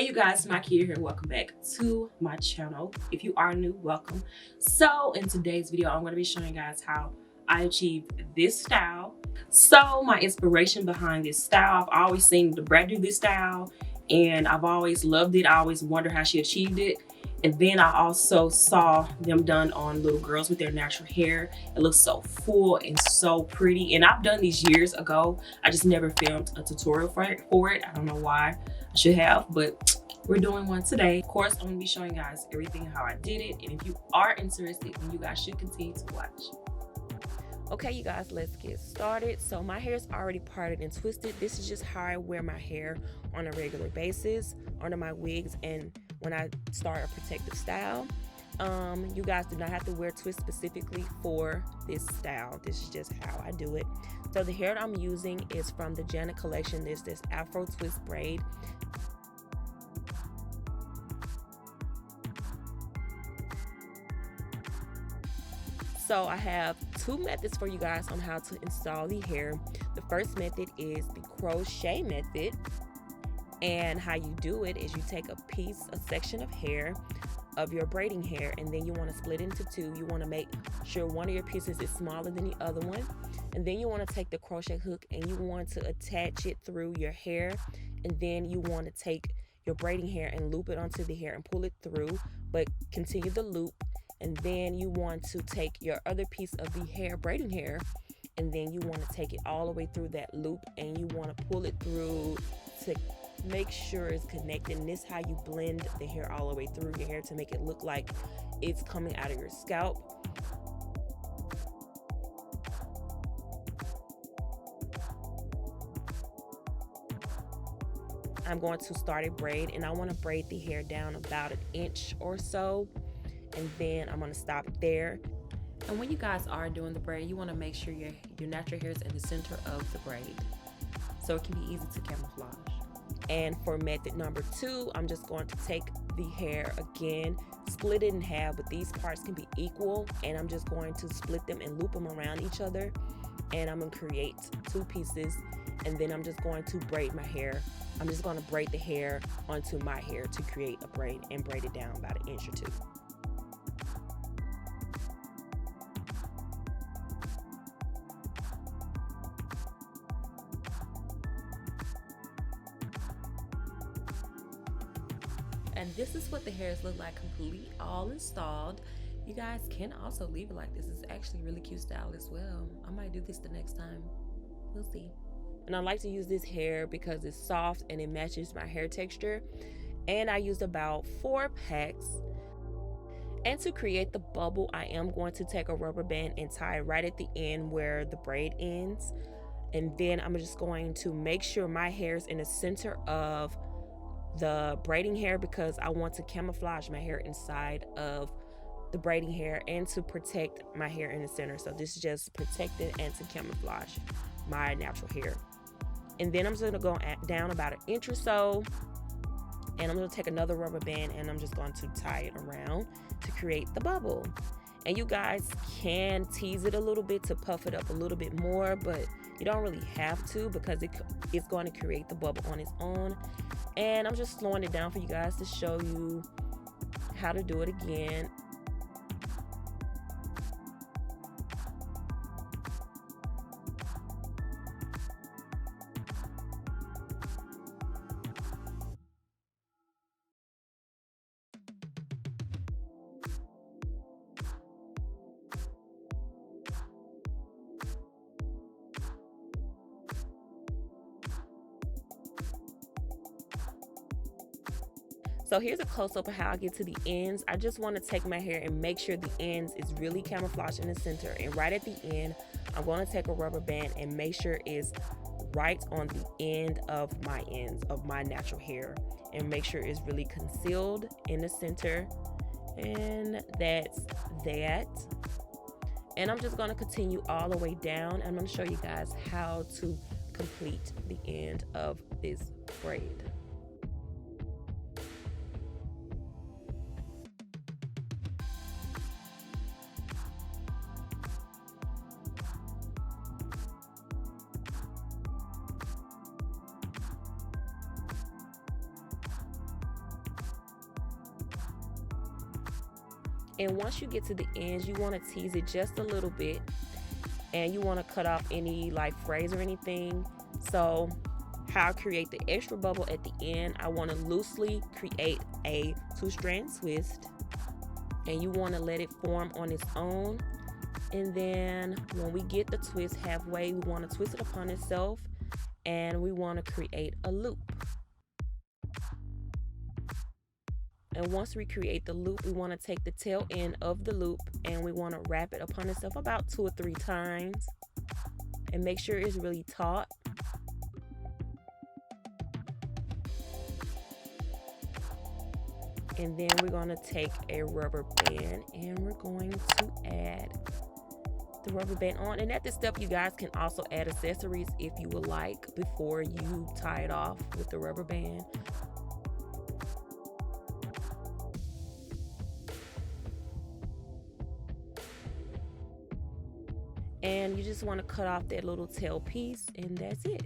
Hey you guys, Mikeya here. Welcome back to my channel. If you are new, welcome. So in today's video, I'm going to be showing you guys how I achieved this style. So my inspiration behind this style, I've always seen the Braid do this style and I've always loved it. I always wondered how she achieved it. And then I also saw them done on little girls with their natural hair. It looks so full and so pretty. And I've done these years ago. I just never filmed a tutorial for it. I don't know why. I should have, but we're doing one today. Of course, I'm gonna be showing you guys everything how I did it. And if you are interested, then you guys should continue to watch. Okay, you guys, let's get started. So my hair is already parted and twisted. This is just how I wear my hair on a regular basis under my wigs and when I start a protective style. You guys do not have to wear twists specifically for this style. This is just how I do it. So the hair that I'm using is from the Janet collection. There's this Afro twist braid. So I have two methods for you guys on how to install the hair. The first method is the crochet method. And how you do it is you take a section of hair of your braiding hair, and then you want to split into two. You want to make sure one of your pieces is smaller than the other one. And then you want to take the crochet hook and you want to attach it through your hair. And then you want to take your braiding hair and loop it onto the hair and pull it through, but continue the loop. And then you want to take your other piece of the hair, braiding hair, and then you want to take it all the way through that loop and you want to pull it through to make sure it's connected. And this is how you blend the hair all the way through your hair to make it look like it's coming out of your scalp. I'm going to start a braid and I want to braid the hair down about 1 inch or so, and then I'm going to stop there. And when you guys are doing the braid, you want to make sure your natural hair is in the center of the braid so it can be easy to camouflage. And for method number 2, I'm just going to take the hair again, split it in half, but these parts can be equal, and I'm just going to split them and loop them around each other, and I'm going to create 2 pieces, and then I'm just going to braid my hair. I'm just going to braid the hair onto my hair to create a braid and braid it down about 1 inch or 2. And this is what the hairs look like complete, all installed. You guys can also leave it like this. It's actually a really cute style as well. I might do this the next time. We'll see. And I like to use this hair because it's soft and it matches my hair texture. And I used about 4 packs. And to create the bubble, I am going to take a rubber band and tie it right at the end where the braid ends. And then I'm just going to make sure my hair is in the center of the braiding hair because I want to camouflage my hair inside of the braiding hair and to protect my hair in the center. So this is just protected and to camouflage my natural hair. And then I'm just going to go down about 1 inch or so, and I'm going to take another rubber band and I'm just going to tie it around to create the bubble. And you guys can tease it a little bit to puff it up a little bit more, but you don't really have to because it's going to create the bubble on its own. And I'm just slowing it down for you guys to show you how to do it again. So here's a close-up of how I get to the ends. I just want to take my hair and make sure the ends is really camouflaged in the center. And right at the end, I'm going to take a rubber band and make sure it's right on the end of my ends of my natural hair. And make sure it's really concealed in the center. And that's that. And I'm just going to continue all the way down. And I'm going to show you guys how to complete the end of this braid. And once you get to the ends, you want to tease it just a little bit, and you want to cut off any like frays or anything. So how I create the extra bubble at the end, I want to loosely create a 2-strand twist, and you want to let it form on its own. And then when we get the twist halfway, we want to twist it upon itself, and we want to create a loop. And once we create the loop, we want to take the tail end of the loop and we want to wrap it upon itself about 2 or 3 times, and make sure it's really taut. And then we're going to take a rubber band and we're going to add the rubber band on. And at this step, you guys can also add accessories if you would like before you tie it off with the rubber band. And you just want to cut off that little tail piece, and that's it.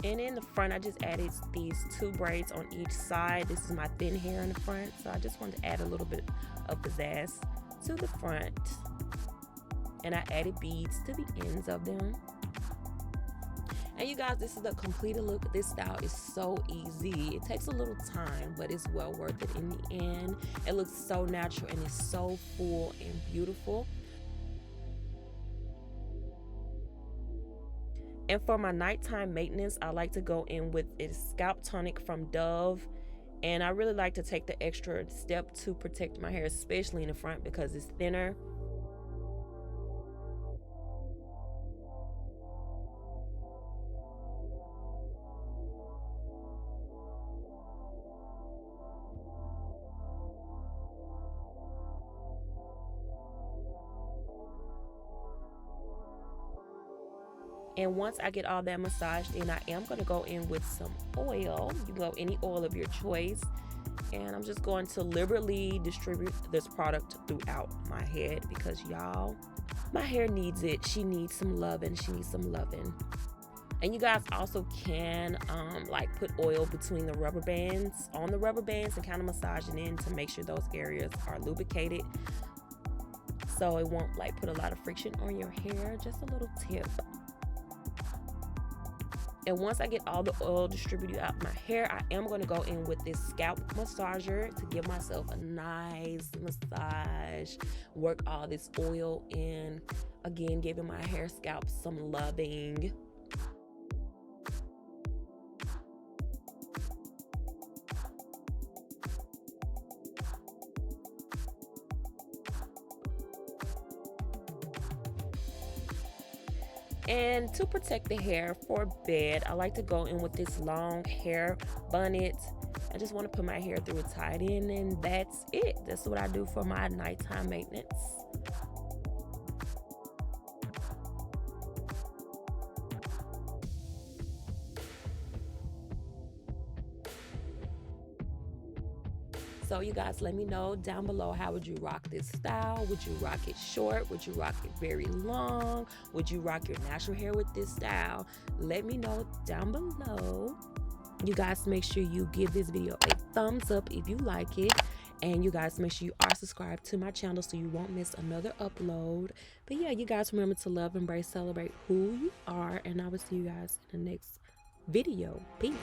And in the front, I just added these 2 braids on each side. This is my thin hair in the front, so I just wanted to add a little bit of pizzazz to the front. And I added beads to the ends of them. And you guys, this is the completed look. This style is so easy. It takes a little time, but it's well worth it in the end. It looks so natural and it's so full and beautiful. And for my nighttime maintenance, I like to go in with a scalp tonic from Dove. And I really like to take the extra step to protect my hair, especially in the front because it's thinner. And once I get all that massaged in, I am going to go in with some oil. You can go any oil of your choice. And I'm just going to liberally distribute this product throughout my head because y'all, my hair needs it. She needs some loving. She needs some loving. And you guys also can like put oil between the rubber bands, on the rubber bands, and kind of massage it in to make sure those areas are lubricated, so it won't like put a lot of friction on your hair. Just a little tip. And once I get all the oil distributed out my hair, I am going to go in with this scalp massager to give myself a nice massage, work all this oil in, again giving my hair scalp some loving. And to protect the hair for bed, I like to go in with this long hair bonnet. I just want to put my hair through it, tie it in, and that's it. That's what I do for my nighttime maintenance. So you guys, let me know down below, how would you rock this style? Would you rock it short? Would you rock it very long? Would you rock your natural hair with this style? Let me know down below. You guys, make sure you give this video a thumbs up if you like it. And you guys, make sure you are subscribed to my channel so you won't miss another upload. But yeah, you guys, remember to love, embrace, celebrate who you are. And I will see you guys in the next video. Peace.